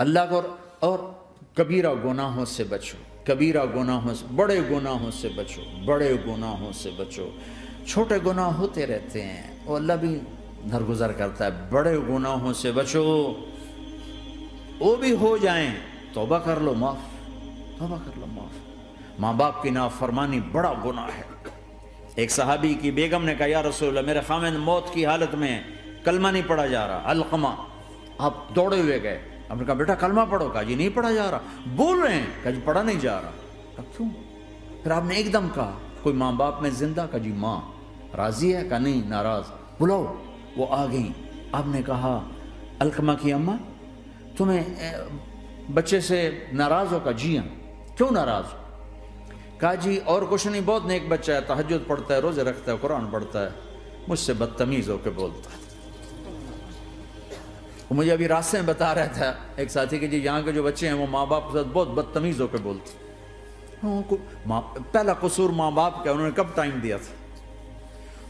اللہ کو اور کبیرہ گناہوں سے بچو، کبیرہ گناہوں سے، بڑے گناہوں سے بچو، بڑے گناہوں سے بچو۔ چھوٹے گناہ ہوتے رہتے ہیں اور اللہ بھی درگزر کرتا ہے، بڑے گناہوں سے بچو، وہ بھی ہو جائیں توبہ کر لو معاف، توبہ کر لو معاف۔ ماں باپ کی نافرمانی بڑا گناہ ہے۔ ایک صحابی کی بیگم نے کہا یا رسول اللہ میرے خاوند موت کی حالت میں کلمہ نہیں پڑھا جا رہا، علقمہ۔ آپ دوڑے ہوئے گئے، آپ نے کہا بیٹا کلمہ پڑھو، کہا جی نہیں پڑھا جا رہا، بول رہے ہیں، کہا جی پڑھا نہیں جا رہا، کہا کیوں؟ پھر آپ نے ایک دم کہا کوئی ماں باپ میں زندہ؟ کہا جی ماں۔ راضی ہے؟ کہا نہیں ناراض، بلاؤ۔ وہ آ گئی، آپ نے کہا علقمہ کی اماں تمہیں بچے سے ناراض ہو؟ کہا جی ہاں۔ کیوں ناراض ہو؟ کہا جی اور کچھ نہیں، بہت نیک بچہ ہے، تہجد پڑھتا ہے، روزے رکھتا ہے، قرآن پڑھتا ہے، مجھ سے بدتمیز ہو کے بولتا ہے۔ وہ مجھے ابھی راستے میں بتا رہا تھا ایک ساتھی کہ جی یہاں کے جو بچے ہیں وہ ماں باپ کے ساتھ بہت بدتمیز ہو کے بولتے ہیں۔ پہلا قصور ماں باپ کا، انہوں نے کب ٹائم دیا تھا؟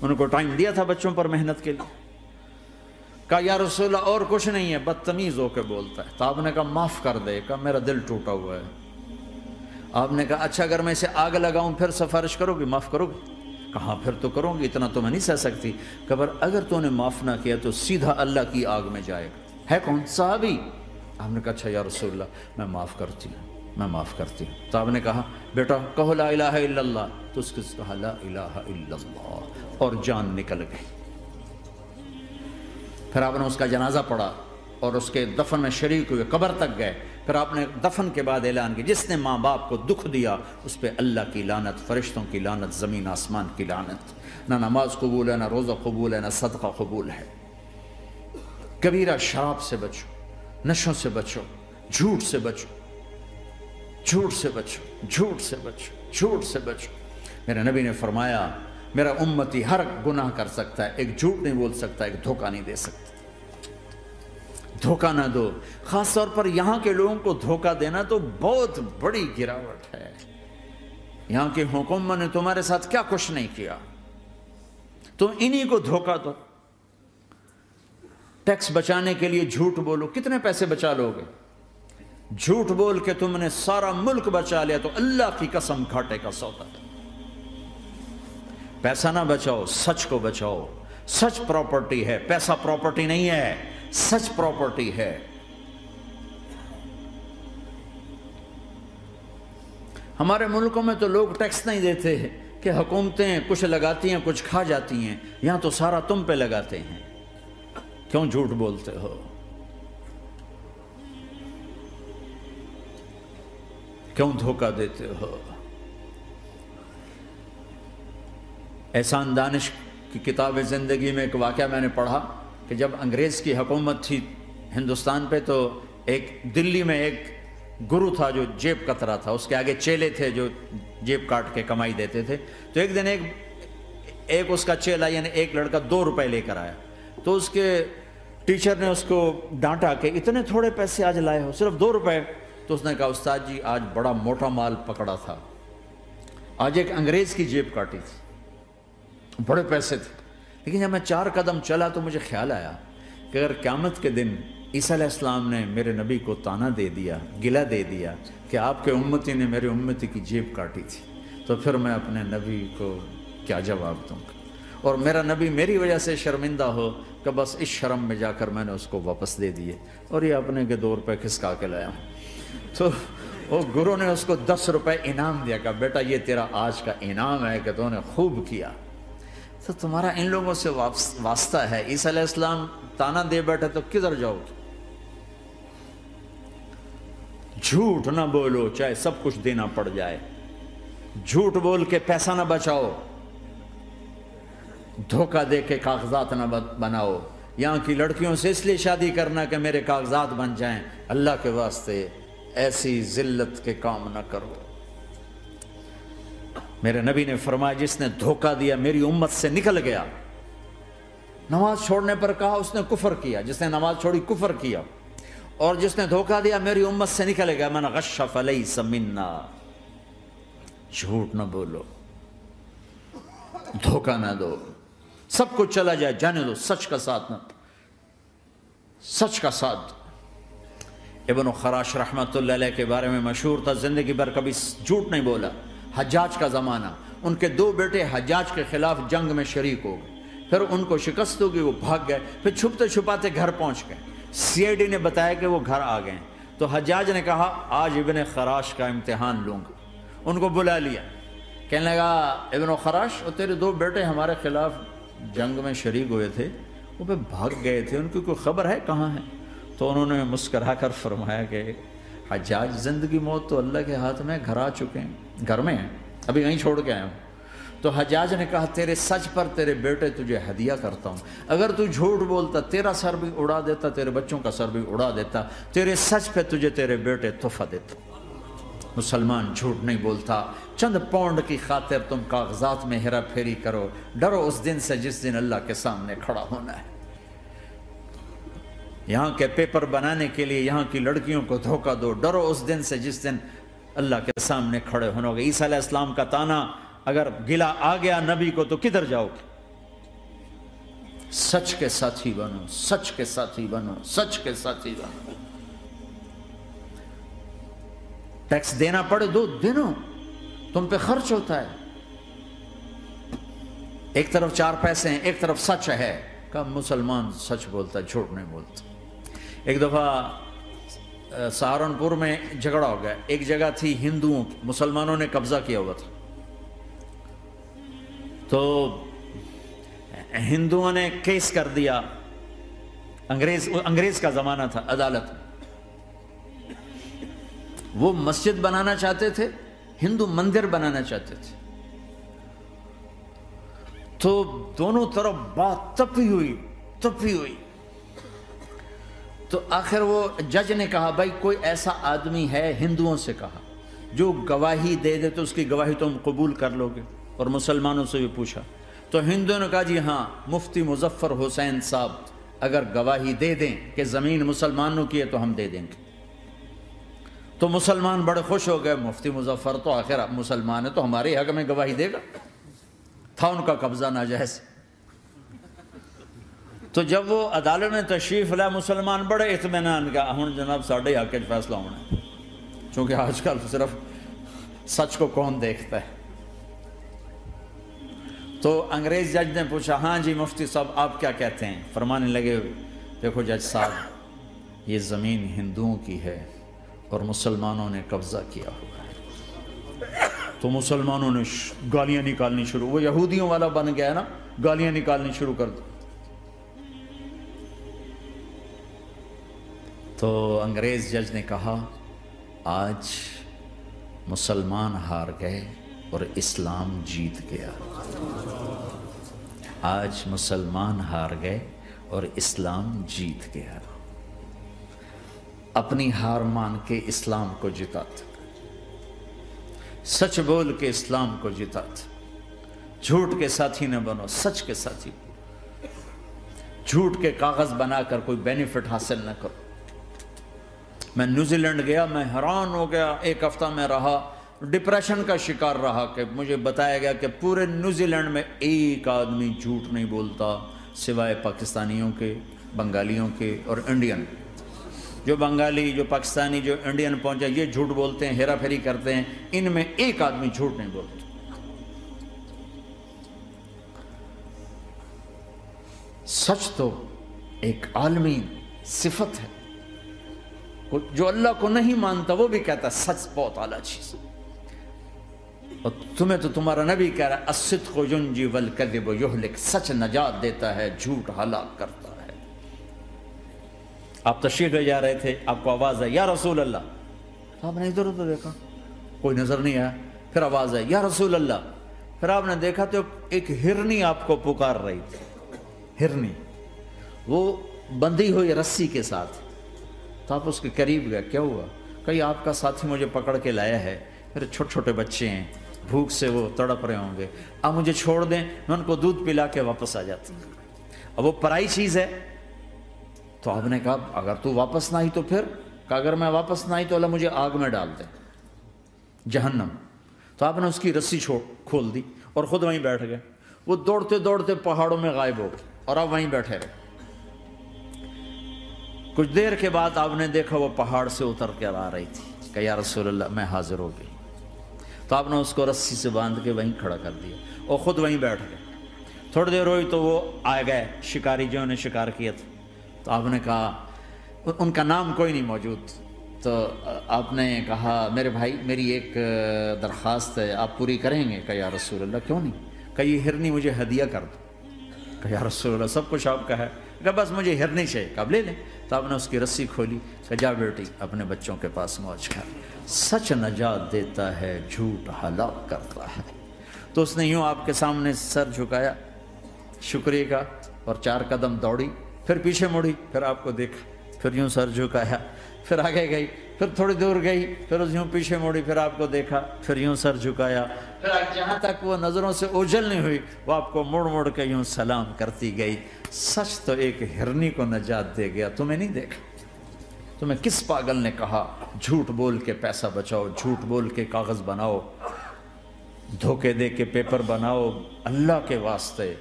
انہوں کو ٹائم دیا تھا بچوں پر محنت کے لیے؟ کہا یا رسول اللہ اور کچھ نہیں ہے، بدتمیز ہو کے بولتا ہے۔ تو آپ نے کہا معاف کر دے، کہا میرا دل ٹوٹا ہوا ہے۔ آپ نے کہا اچھا اگر میں اسے آگ لگاؤں پھر سفارش کرو گی، معاف کرو گی؟ کہا پھر تو کروں گی، اتنا تو میں نہیں سہ سکتی۔ کہ اگر تو نے معاف نہ کیا تو سیدھا اللہ کی آگ میں جائے گا۔ ہے کون؟ صحابی۔ آپ نے کہا اچھا یا رسول اللہ میں معاف کرتی ہوں، میں معاف کرتی ہوں۔ تو آپ نے کہا بیٹا کہو لا الہ الا اللہ، تو اس کے کہا لا الہ الا اللہ، اور جان نکل گئی۔ پھر آپ نے اس کا جنازہ پڑھا اور اس کے دفن میں شریک ہوئے، قبر تک گئے۔ پھر آپ نے دفن کے بعد اعلان کیا جس نے ماں باپ کو دکھ دیا اس پہ اللہ کی لعنت، فرشتوں کی لعنت، زمین آسمان کی لعنت۔ نہ نماز قبول ہے، نہ روزہ قبول ہے، نہ صدقہ قبول ہے۔ کبیرہ شراب سے بچو، نشوں سے بچو، جھوٹ سے بچو، جھوٹ سے بچو، جھوٹ سے بچو، جھوٹ سے بچو۔ میرے نبی نے فرمایا میرا امتی ہر گناہ کر سکتا ہے، ایک جھوٹ نہیں بول سکتا، ایک دھوکہ نہیں دے سکتا۔ دھوکہ نہ دو، خاص طور پر یہاں کے لوگوں کو دھوکہ دینا تو بہت بڑی گراوٹ ہے۔ یہاں کی حکومت نے تمہارے ساتھ کیا کچھ نہیں کیا، تم انہی کو دھوکہ دو۔ ٹیکس بچانے کے لیے جھوٹ بولو، کتنے پیسے بچا لو گے؟ جھوٹ بول کے تم نے سارا ملک بچا لیا تو اللہ کی قسم گھاٹے کا سودا ہے۔ پیسہ نہ بچاؤ، سچ کو بچاؤ۔ سچ پراپرٹی ہے، پیسہ پراپرٹی نہیں ہے، سچ پراپرٹی ہے۔ ہمارے ملکوں میں تو لوگ ٹیکس نہیں دیتے کہ حکومتیں کچھ لگاتی ہیں کچھ کھا جاتی ہیں، یہاں تو سارا تم پہ لگاتے ہیں۔ کیوں جھوٹ بولتے ہو؟ کیوں دھوکہ دیتے ہو؟ احسان دانش کی کتاب زندگی میں ایک واقعہ میں نے پڑھا کہ جب انگریز کی حکومت تھی ہندوستان پہ تو ایک دلی میں ایک گرو تھا جو جیب کترا تھا، اس کے آگے چیلے تھے جو جیب کاٹ کے کمائی دیتے تھے۔ تو ایک دن ایک اس کا چیلا یعنی ایک لڑکا 2 روپے لے کر آیا، تو اس کے ٹیچر نے اس کو ڈانٹا کہ اتنے تھوڑے پیسے آج لائے ہو، صرف 2 روپے۔ تو اس نے کہا استاد جی آج بڑا موٹا مال پکڑا تھا، آج ایک انگریز کی جیب کاٹی تھی، بڑے پیسے تھے۔ لیکن جب میں 4 قدم چلا تو مجھے خیال آیا کہ اگر قیامت کے دن عیسیٰ علیہ السلام نے میرے نبی کو تانا دے دیا، گلہ دے دیا کہ آپ کے امتی نے میرے امتی کی جیب کاٹی تھی، تو پھر میں اپنے نبی کو کیا جواب دوں گا؟ اور میرا نبی میری وجہ سے شرمندہ ہو کہ بس اس شرم میں جا کر میں نے اس کو واپس دے دیے اور یہ اپنے کے 2 روپے کھسکا کے لایا ہوں۔ تو وہ گرو نے اس کو 10 روپے انعام دیا کہ بیٹا یہ تیرا آج کا انعام ہے کہ تو نے خوب کیا۔ تو تمہارا ان لوگوں سے واسطہ ہے، عیسیٰ علیہ السلام تانا دے بیٹھے تو کدھر جاؤ گے؟ جھوٹ نہ بولو چاہے سب کچھ دینا پڑ جائے، جھوٹ بول کے پیسہ نہ بچاؤ، دھوکہ دے کے کاغذات نہ بناؤ۔ یہاں کی لڑکیوں سے اس لیے شادی کرنا کہ میرے کاغذات بن جائیں، اللہ کے واسطے ایسی ذلت کے کام نہ کرو۔ میرے نبی نے فرمایا جس نے دھوکہ دیا میری امت سے نکل گیا۔ نماز چھوڑنے پر کہا اس نے کفر کیا، جس نے نماز چھوڑی کفر کیا، اور جس نے دھوکہ دیا میری امت سے نکل گیا۔ من غش فلیس منا، جھوٹ نہ بولو، دھوکہ نہ دو، سب کچھ چلا جائے جانے دو، سچ کا ساتھ نہ، سچ کا ساتھ۔ ابن خراش رحمۃ اللہ علیہ کے بارے میں مشہور تھا، زندگی بھر کبھی جھوٹ نہیں بولا۔ حجاج کا زمانہ، ان کے 2 بیٹے حجاج کے خلاف جنگ میں شریک ہو گئے، پھر ان کو شکست ہوگی، وہ بھاگ گئے، پھر چھپتے چھپاتے گھر پہنچ گئے۔ سی آئی ڈی نے بتایا کہ وہ گھر آ گئے، تو حجاج نے کہا آج ابن خراش کا امتحان لوں گا۔ ان کو بلا لیا، کہنے لگا ابن خراش، وہ تیرے 2 بیٹے ہمارے خلاف جنگ میں شریک ہوئے تھے، وہ پہ بھاگ گئے تھے، ان کی کوئی خبر ہے کہاں ہے؟ تو انہوں نے مسکرا کر فرمایا کہ حجاج، زندگی موت تو اللہ کے ہاتھ میں، گھر آ چکے ہیں، گھر میں ہیں، ابھی وہیں چھوڑ کے آیا ہوں۔ تو حجاج نے کہا تیرے سچ پر تیرے بیٹے تجھے ہدیہ کرتا ہوں، اگر تو جھوٹ بولتا تیرا سر بھی اڑا دیتا، تیرے بچوں کا سر بھی اڑا دیتا، تیرے سچ پہ تجھے تیرے بیٹے تحفہ دیتا۔ مسلمان جھوٹ نہیں بولتا۔ چند پاؤنڈ کی خاطر تم کاغذات میں ہیرا پھیری کرو، ڈرو اس دن سے جس دن اللہ کے سامنے کھڑا ہونا ہے۔ یہاں کے پیپر بنانے کے لیے یہاں کی لڑکیوں کو دھوکہ دو، ڈرو اس دن سے جس دن اللہ کے سامنے کھڑے ہونا ہوگا۔ عیسیٰ علیہ السلام کا تانا اگر گلا آ گیا نبی کو تو کدھر جاؤ گے؟ سچ کے ساتھی بنو، سچ کے ساتھی بنو، سچ کے ساتھی بنو۔ ٹیکس دینا پڑے دو، دینو، تم پہ خرچ ہوتا ہے۔ ایک طرف 4 پیسے ہیں، ایک طرف سچ ہے، کہ مسلمان سچ بولتا، جھوٹ نہیں بولتا۔ ایک دفعہ سہارنپور میں جھگڑا ہو گیا، ایک جگہ تھی ہندوؤں کی، مسلمانوں نے قبضہ کیا ہوا تھا، تو ہندوؤں نے کیس کر دیا، انگریز کا زمانہ تھا، عدالت میں۔ وہ مسجد بنانا چاہتے تھے، ہندو مندر بنانا چاہتے تھے، تو دونوں طرف بات تپی ہوئی۔ تو آخر وہ جج نے کہا بھائی کوئی ایسا آدمی ہے، ہندوؤں سے کہا، جو گواہی دے دے تو اس کی گواہی تم قبول کر لو گے؟ اور مسلمانوں سے بھی پوچھا، تو ہندوؤں نے کہا جی ہاں، مفتی مظفر حسین صاحب اگر گواہی دے دیں کہ زمین مسلمانوں کی ہے تو ہم دے دیں گے۔ تو مسلمان بڑے خوش ہو گئے، مفتی مظفر تو آخر مسلمان ہے تو ہمارے حق میں گواہی دے گا، تھا ان کا قبضہ ناجائز۔ تو جب وہ عدالت میں تشریف لائے، مسلمان بڑے اطمینان کا، ہن جناب ساڈے حق وچ فیصلہ ہونا ہے، چونکہ آج کل صرف سچ کو کون دیکھتا ہے۔ تو انگریز جج نے پوچھا ہاں جی مفتی صاحب آپ کیا کہتے ہیں؟ فرمانے لگے دیکھو جج صاحب، یہ زمین ہندوؤں کی ہے اور مسلمانوں نے قبضہ کیا ہوا ہے۔ تو مسلمانوں نے گالیاں نکالنی شروع، وہ یہودیوں والا بن گیا نا، گالیاں نکالنی شروع کر دی۔ تو انگریز جج نے کہا آج مسلمان ہار گئے اور اسلام جیت گیا، آج مسلمان ہار گئے اور اسلام جیت گیا۔ اپنی ہار مان کے اسلام کو جتاتا، سچ بول کے اسلام کو جتاتا۔ جھوٹ کے ساتھی نہ بنو، سچ کے ساتھی۔ جھوٹ کے کاغذ بنا کر کوئی بینیفٹ حاصل نہ کرو۔ میں نیوزی لینڈ گیا، میں حیران ہو گیا، 1 ہفتہ میں رہا، ڈپریشن کا شکار رہا کہ مجھے بتایا گیا کہ پورے نیوزی لینڈ میں ایک آدمی جھوٹ نہیں بولتا سوائے پاکستانیوں کے، بنگالیوں کے اور انڈین۔ جو بنگالی، جو پاکستانی، جو انڈین پہنچے یہ جھوٹ بولتے ہیں، ہیرا پھیری کرتے ہیں، ان میں ایک آدمی جھوٹ نہیں بولتا۔ سچ تو ایک عالمی صفت ہے، جو اللہ کو نہیں مانتا وہ بھی کہتا ہے سچ بہت اعلیٰ چیز، اور تمہیں تو تمہارا نبی کہہ رہا ہے الصدق ینجی والکذب یہلک، سچ نجات دیتا ہے، جھوٹ ہلاک کرتا ہے۔ آپ تشریف لے جا رہے تھے، آپ کو آواز آئی یا رسول اللہ، آپ نے ادھر ادھر دیکھا، کوئی نظر نہیں آیا، پھر آواز آئی یا رسول اللہ، پھر آپ نے دیکھا تو ایک ہرنی آپ کو پکار رہی تھی، ہرنی، وہ بندھی ہوئی رسی کے ساتھ۔ تو آپ اس کے قریب گئے، کیا ہوا؟ کہیں آپ کا ساتھی مجھے پکڑ کے لایا ہے، میرے چھوٹے چھوٹے بچے ہیں، بھوک سے وہ تڑپ رہے ہوں گے، آپ مجھے چھوڑ دیں، میں ان کو دودھ پلا کے واپس آ جاتا ہوں۔ اب وہ پرائی چیز ہے، تو آپ نے کہا اگر تو واپس نہ آئی تو پھر؟ کہ اگر میں واپس نہ آئی تو اللہ مجھے آگ میں ڈال دے، جہنم۔ تو آپ نے اس کی رسی کھول دی اور خود وہیں بیٹھ گئے۔ وہ دوڑتے دوڑتے پہاڑوں میں غائب ہو گئے اور آپ وہیں بیٹھے رہے۔ کچھ دیر کے بعد آپ نے دیکھا وہ پہاڑ سے اتر کر آ رہی تھی کہ یا رسول اللہ میں حاضر ہو گئی. تو آپ نے اس کو رسی سے باندھ کے وہیں کھڑا کر دیا اور خود وہیں بیٹھ گئے. تھوڑی دیر ہوئی تو وہ آ گئے شکاری جو نے شکار کیا تھا. تو آپ نے کہا, ان کا نام کوئی نہیں موجود, تو آپ نے کہا میرے بھائی میری ایک درخواست ہے, آپ پوری کریں گے؟ کہ یا رسول اللہ کیوں نہیں؟ کہ یہ ہرنی مجھے ہدیہ کر دو. کہ یا رسول اللہ سب کچھ آپ کا ہے, کہ بس مجھے ہرنی چاہیے. کب لے لیں. تو آپ نے اس کی رسی کھولی, کہ جا بیٹی اپنے بچوں کے پاس موج کر. سچ نجات دیتا ہے, جھوٹ ہلاک کرتا ہے. تو اس نے یوں آپ کے سامنے سر جھکایا شکریہ کا, اور 4 قدم دوڑی, پھر پیچھے مڑی, پھر آپ کو دیکھا, پھر یوں سر جھکایا, پھر آگے گئی, پھر تھوڑی دور گئی, پھر یوں پیچھے مڑی, پھر آپ کو دیکھا, پھر یوں سر جھکایا, پھر جہاں تک وہ نظروں سے اوجھل نہیں ہوئی وہ آپ کو مڑ مڑ کے یوں سلام کرتی گئی. سچ تو ایک ہرنی کو نجات دے گیا, تمہیں نہیں دیکھا. تمہیں کس پاگل نے کہا جھوٹ بول کے پیسہ بچاؤ, جھوٹ بول کے کاغذ بناؤ, دھوکے دے کے پیپر بناؤ؟ اللہ کے واسطے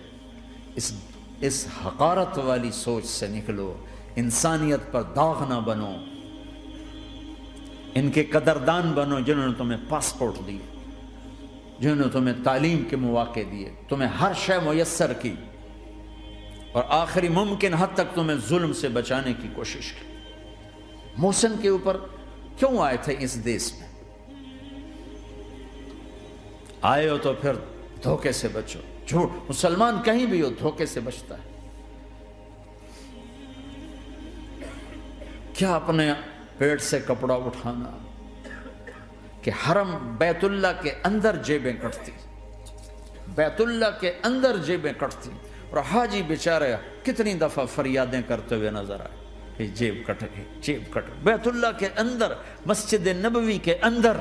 اس حقارت والی سوچ سے نکلو, انسانیت پر داغ نہ بنو, ان کے قدردان بنو جنہوں نے تمہیں پاسپورٹ دیے, جنہوں نے تمہیں تعلیم کے مواقع دیے, تمہیں ہر شے میسر کی, اور آخری ممکن حد تک تمہیں ظلم سے بچانے کی کوشش کی. محسن کے اوپر کیوں آئے تھے اس دیس میں؟ آئے ہو تو پھر دھوکے سے بچو. جھوٹ, مسلمان کہیں بھی ہو دھوکے سے بچتا ہے. کیا اپنے پیٹ سے کپڑا اٹھانا کہ حرم بیت اللہ کے اندر جیبیں کٹتی, بیت اللہ کے اندر جیبیں کٹتی, اور حاجی بیچارے کتنی دفعہ فریادیں کرتے ہوئے نظر آئے کہ جیب کٹ گئی, جیب کٹ. بیت اللہ کے اندر, مسجد نبوی کے اندر